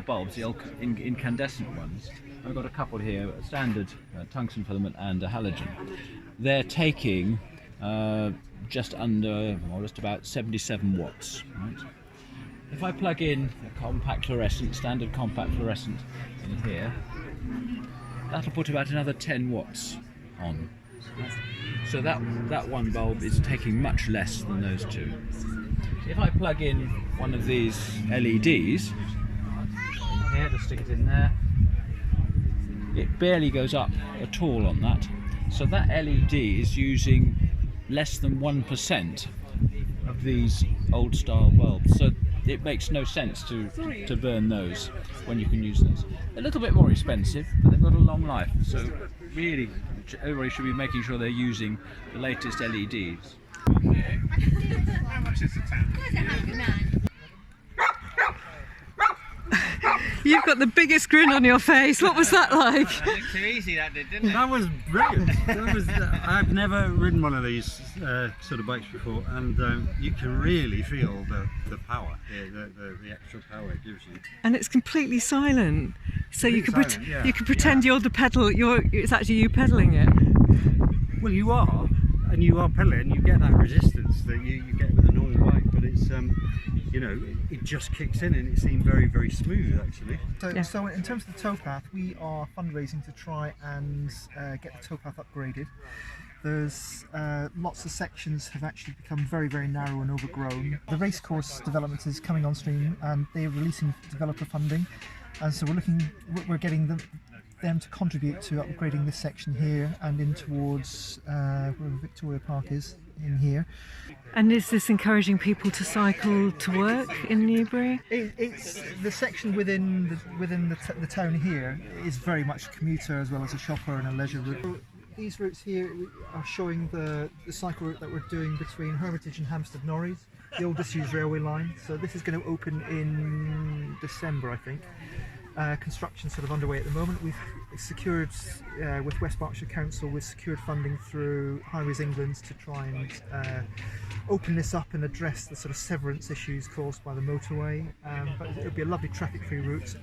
bulbs, the incandescent ones. I've got a couple here, a standard tungsten filament and a halogen. They're taking just about 77 watts. Right? If I plug in a compact fluorescent, standard compact fluorescent in here, that'll put about another 10 watts on. So that one bulb is taking much less than those two. If I plug in one of these LEDs, here, to stick it in there, it barely goes up at all on that. So that LED is using less than 1% of these old style bulbs. So it makes no sense to burn those when you can use those. A little bit more expensive, but they've got a long life. So really, everybody should be making sure they're using the latest LEDs. How much is the tank? You've got the biggest grin on your face. What was that like? That looked too easy, that did, didn't it? That was brilliant. I've never ridden one of these sort of bikes before, and you can really feel the power, the extra power it gives you. And it's completely silent, so you can you can pretend you're the pedal. It's actually you pedaling it. Well, you are, and you are pedaling, and you get that resistance that you get with a normal bike, but it's you know, it just kicks in, and it seemed very, very smooth actually. So in terms of the towpath, we are fundraising to try and get the towpath upgraded. There's lots of sections have actually become very, very narrow and overgrown. The racecourse development is coming on stream, and they're releasing developer funding, and so we're getting them to contribute to upgrading this section here and in towards where Victoria Park is in here. And is this encouraging people to cycle to work in Newbury? It's the section within the town here is very much commuter as well as a shopper and a leisure route. These routes here are showing the cycle route that we're doing between Hermitage and Hamstead Norreys, the old disused railway line. So this is going to open in December, I think. Construction's sort of underway at the moment. We've secured, with West Berkshire Council, we've secured funding through Highways England to try and open this up and address the sort of severance issues caused by the motorway. But it'll be a lovely traffic-free route.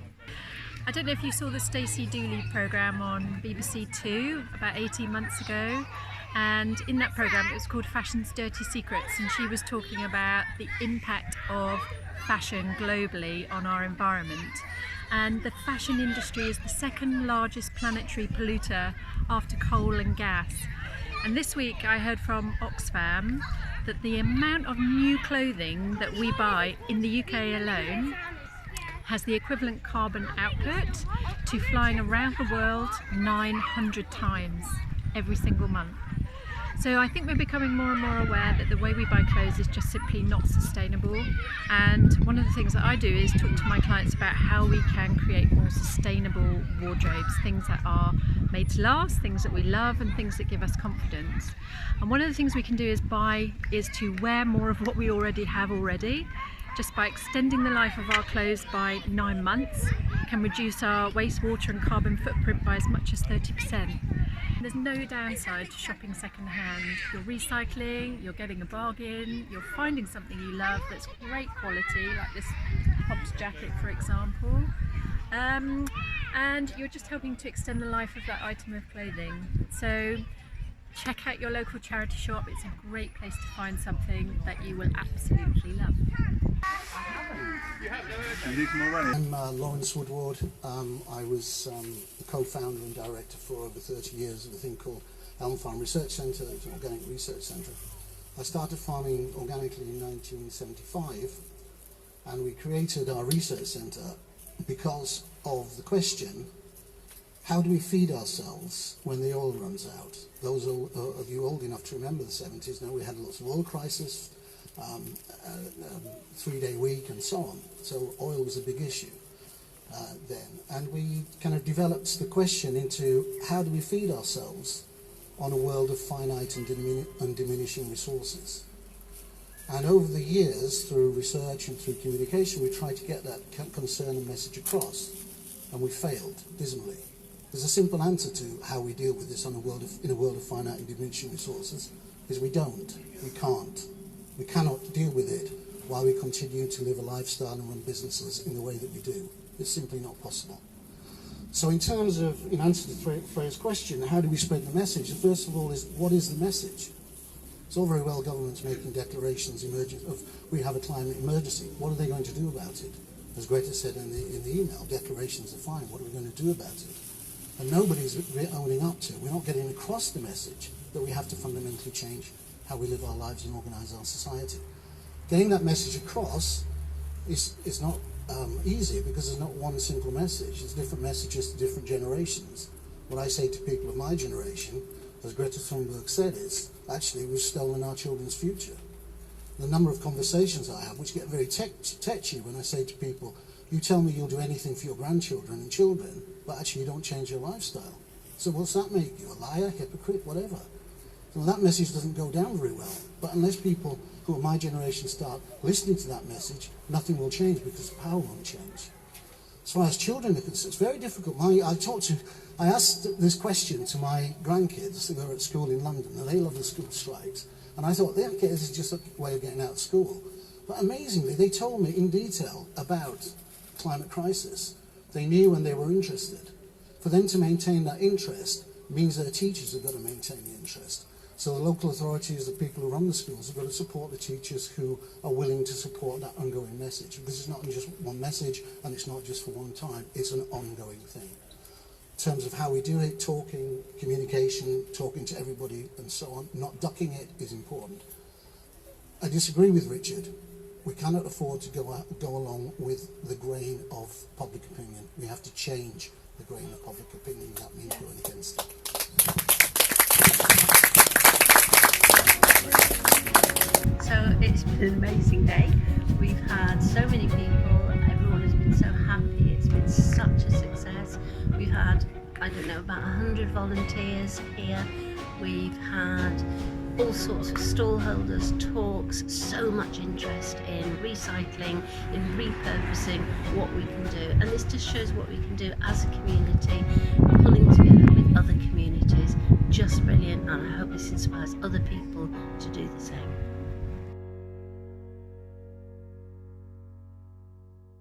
I don't know if you saw the Stacey Dooley programme on BBC Two about 18 months ago, and in that programme it was called Fashion's Dirty Secrets, and she was talking about the impact of fashion globally on our environment. And the fashion industry is the second largest planetary polluter after coal and gas. And this week I heard from Oxfam that the amount of new clothing that we buy in the UK alone has the equivalent carbon output to flying around the world 900 times every single month. So I think we're becoming more and more aware that the way we buy clothes is just simply not sustainable. And one of the things that I do is talk to my clients about how we can create more sustainable wardrobes, things that are made to last, things that we love, and things that give us confidence. And one of the things we can do is to wear more of what we already have already. Just by extending the life of our clothes by 9 months, can reduce our wastewater and carbon footprint by as much as 30%. There's no downside to shopping second-hand. You're recycling, you're getting a bargain, you're finding something you love that's great quality, like this Hobbs jacket for example, and you're just helping to extend the life of that item of clothing. So check out your local charity shop. It's a great place to find something that you will absolutely love. I'm Lawrence Woodward. I was the co-founder and director for over 30 years of a thing called Elm Farm Research Centre. It's an organic research centre. I started farming organically in 1975, and we created our research centre because of the question, how do we feed ourselves when the oil runs out? Those of you old enough to remember the 70s know we had lots of oil crisis, 3-day week and so on. So oil was a big issue then. And we kind of developed the question into how do we feed ourselves on a world of finite and diminishing resources. And over the years, through research and through communication, we tried to get that concern and message across, and we failed dismally. There's a simple answer to how we deal with this in a world of finite and diminishing resources, is we don't, we can't. We cannot deal with it while we continue to live a lifestyle and run businesses in the way that we do. It's simply not possible. So in terms of, in answer to Freya's question, how do we spread the message? The first of all is, what is the message? It's all very well governments making declarations of we have a climate emergency. What are they going to do about it? As Greta said in the email, declarations are fine. What are we going to do about it? And nobody's owning up to. We're not getting across the message that we have to fundamentally change how we live our lives and organise our society. Getting that message across is not easy, because there's not one simple message. There's different messages to different generations. What I say to people of my generation, as Greta Thunberg said, is actually we've stolen our children's future. The number of conversations I have which get very tetchy when I say to people, you tell me you'll do anything for your grandchildren and children, but actually you don't change your lifestyle. So what's that make you? A liar, hypocrite, whatever? So that message doesn't go down very well. But unless people who are my generation start listening to that message, nothing will change, because power won't change. As far as children are concerned, it's very difficult. I asked this question to my grandkids who were at school in London, and they love the school strikes. And I thought, okay, this is just a way of getting out of school. But amazingly, they told me in detail about climate crisis. They knew and they were interested. For them to maintain that interest means their teachers have got to maintain the interest. So the local authorities, the people who run the schools, have got to support the teachers who are willing to support that ongoing message. Because it's not just one message, and it's not just for one time, it's an ongoing thing. In terms of how we do it, talking, communication, talking to everybody and so on, not ducking it is important. I disagree with Richard. We cannot afford to go along with the grain of public opinion. We have to change the grain of public opinion. That means going against it. So it's been an amazing day. We've had so many people, everyone has been so happy, it's been such a success. We've had, I don't know, about 100 volunteers here. We've had all sorts of stall holders, talks, so much interest in recycling, in repurposing what we can do. And this just shows what we can do as a community, pulling together with other communities. Just brilliant, and I hope this inspires other people to do the same.